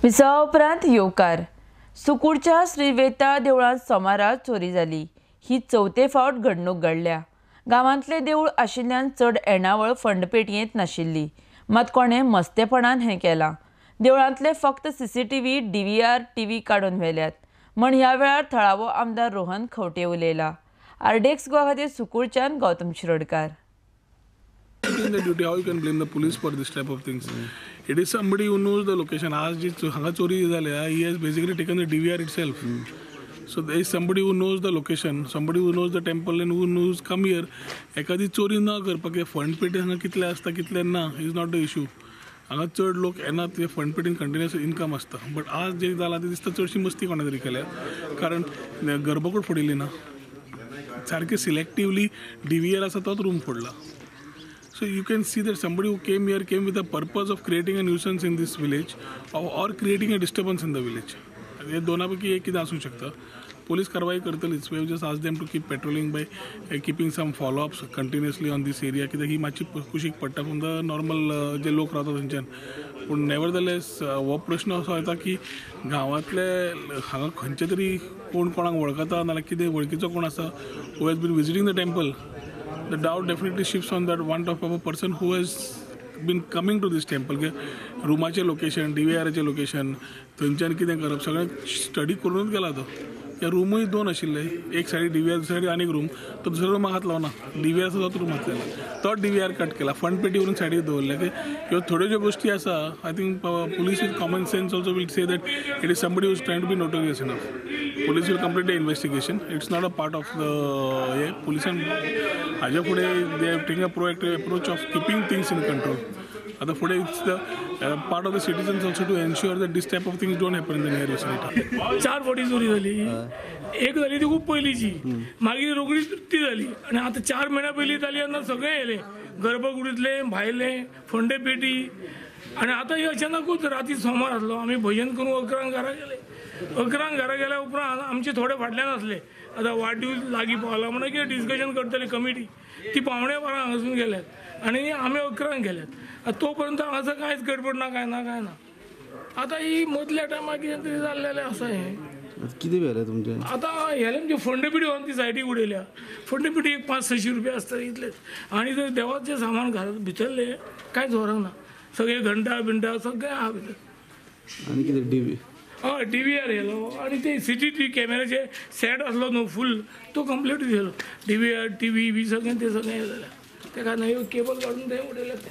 विसावा उपरांत येवकार सुकुरच्या श्रीवेता देवळांत सोमारात चोरी जाली। ही चौथे फावट घडणूक घडल्या। गांवांतले देवूळ आशिल्ल्यान चड येणावळ फंडपेटयेंत नाशिल्ली, मात कोणे मस्तेपणान हें केलां। देवळांतले फक्त सीसीटीव्ही, डीव्हीआर, टीव्ही काडून व्हेल्यात म्हण ह्या वेळार थळावो आमदार रोहन खंवटे उलयला। आरडेक्स गोवा खातीर सुकुरच्यान Gautam Shirodkar. In the duty, how you can blame the police for this type of things? It is somebody who knows the location. As hanga chori झाल्या, he has basically taken the DVR itself. So there is somebody who knows the location, somebody who knows the temple and who knows come here. एखादी चोरी न करपाक fund पेटी हांगा कितले आसता कितले ना is not the issue. हांगा चड लोक येनात ते फंड पेटीन कंटिन्युअस इनकम आसता. बट आज जे जालां ते दिसता चडशी मस्ती कोणा तरी केल्या, कारण गर्भकूड फोडिल्ली ना, सारके सिलेक्टिवली DVR आसा तोच रूम फोडला. So you can see that somebody who came here came with the purpose of creating a nuisance in this village or creating a disturbance in the village. हे दोनापैकी एक कितें आसूं शकता. Police कारवाई करतलीच. We have just asked them to keep patrolling by keeping some follow-ups continuously on this area. कित्याक ही मातशी कुशीक पडटा फ्रॉम द नॉर्मल जे लोक रावता थंयच्यान. पूण नेवरदलेस हो प्रश्न असो येता की गांवांतले हांगा खंयचे तरी कोण कोणाक वळखता नाल्यार कितें वळखीचो कोण आसा who has been visiting the temple. The doubt definitely shifts on that one type of a person who has been coming to this temple. रूमाचे लोकेशन, DVRचे लोकेशन, थंयच्यान कितें करप सगळें स्टडी करूनच गेला तो. ह्या रूमय दोन आशिल्ले, एक सायडी DVR दुसरे सायडी आनीक रूम. तो दुसरो रूम हात लावना, DVR आसा तोच रूम हातलेला, तोच DVR कट केला, फंड पेटी व्हरून सायडीक दवरले. ह्यो थोड्यो ज्यो गोश्टी आसा, I think police with common sense also will say that it is somebody who is trying to be notorious enough. Police will complete the investigation. It's not a part of the police and haja fude they have taken a proactive approach of keeping things in control. Other fude it's the part of the citizens also to ensure that this type of things don't happen in the near vicinity. 4 फावटी चोरी जाली. एक जाली ती खूप पहिलीची, मागीर रोखडीच ती जाली आणि आता 4 महिन्या पहिली जाली आणि सगळे येले गर्भकुडीतले भायले फंडे पेटी. आणि आता हे अचानकूच राती सोमार आसलो. आम्ही भजन करून 11 घरा गेले. 11 घरा गेल्या उपरांत आमचे थोडे फाटल्यान आसले. आता वाढदिवस लागीं पावला म्हणून कितें डिस्कशन करतली कमिटी, ती 11:15 हांगासून गेल्यात आणि आमी 11 गेल्यात. तोपर्यंत हांगासर कांयच गडबड ना, काय ना काय ना. आता ही मदल्या टायमार कितें तरी जाल्लेलें आसा. हें किती वेळ आहे तुमचे? आता हेले म्हणजे फंडपिटी व्हरून ती सायडीक उडयल्या. फंडपिटी एक 500-600 रुपया आसता इतलेच. आणि ते देवाचें सामान घरात भितरले कांयच व्हरना, सगळे घंटा बिंटा सगळें आहा भितर. आणि कितें DVR येलो आणि ते CCTV कॅमेराचे सेट आसलो न्हू फूल, तो कंप्लीट गेलो. DVR TV सगळें ते सगळें हे जालें. तेका न्हय केबल काडून थंय उडयले ते.